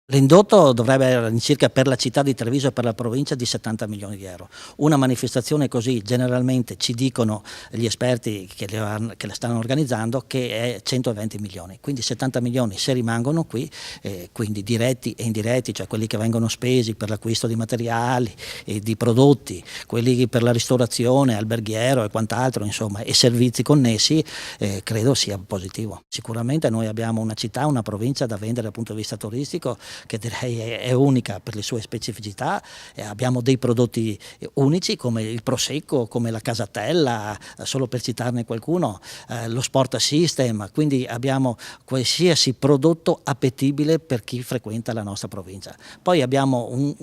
L'indotto dovrebbe all'incirca per la città di Treviso e per la provincia di 70 milioni di euro. Una manifestazione così generalmente ci dicono gli esperti che la stanno organizzando che è 120 milioni, quindi 70 milioni se rimangono qui, quindi diretti e indiretti, cioè quelli che vengono spesi per l'acquisto di materiali e di prodotti, quelli per la ristorazione, alberghiero e quant'altro, insomma, e servizi connessi, credo sia positivo. Sicuramente noi abbiamo una città, una provincia da vendere dal punto di vista turistico che direi è unica per le sue specificità, abbiamo dei prodotti unici come il Prosecco, come la Casatella, solo per citarne qualcuno, lo Sport System, quindi abbiamo qualsiasi prodotto appetibile per chi frequenta la nostra provincia. Poi abbiamo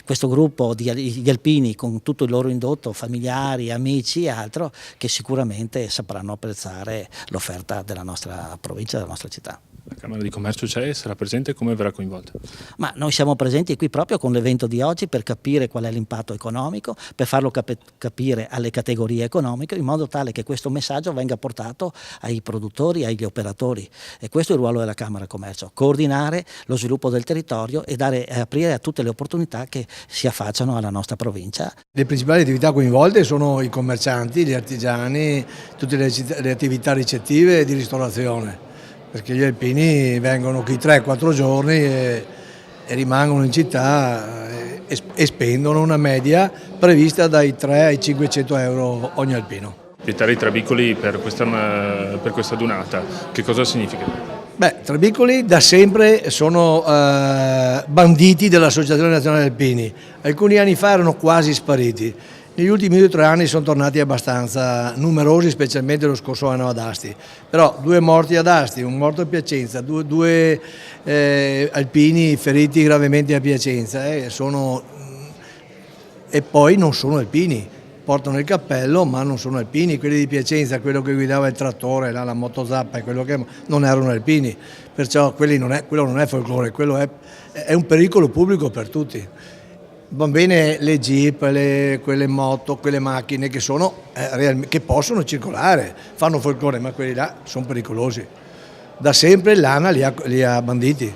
questo gruppo di alpini con tutto il loro indotto, familiari, amici e altro, che sicuramente sapranno apprezzare l'offerta della nostra provincia, della nostra città. La Camera di Commercio c'è, sarà presente, come verrà coinvolta? Ma noi siamo presenti qui proprio con l'evento di oggi per capire qual è l'impatto economico, per farlo capire alle categorie economiche, in modo tale che questo messaggio venga portato ai produttori, agli operatori. E questo è il ruolo della Camera di Commercio: coordinare lo sviluppo del territorio e aprire a tutte le opportunità che si affacciano alla nostra provincia. Le principali attività coinvolte sono i commercianti, gli artigiani, tutte le attività ricettive e di ristorazione, perché gli alpini vengono qui 3-4 giorni e rimangono in città e spendono una media prevista dai 3 ai 500 euro ogni alpino. Vietare i trabicoli per questa dunata, che cosa significa? Beh, trabicoli da sempre sono banditi dell'Associazione Nazionale Alpini. Alcuni anni fa erano quasi spariti. Negli ultimi 2 o 3 anni sono tornati abbastanza numerosi, specialmente lo scorso anno ad Asti. Però 2 morti ad Asti, un morto a Piacenza, due alpini feriti gravemente a Piacenza e poi non sono alpini. Portano il cappello ma non sono alpini. Quelli di Piacenza, quello che guidava il trattore, la motozappa e quello che non erano alpini, perciò quello non è folklore, quello è un pericolo pubblico per tutti. Va bene le jeep, quelle moto, quelle macchine che possono circolare, fanno folklore, ma quelli là sono pericolosi. Da sempre l'ANA li ha banditi.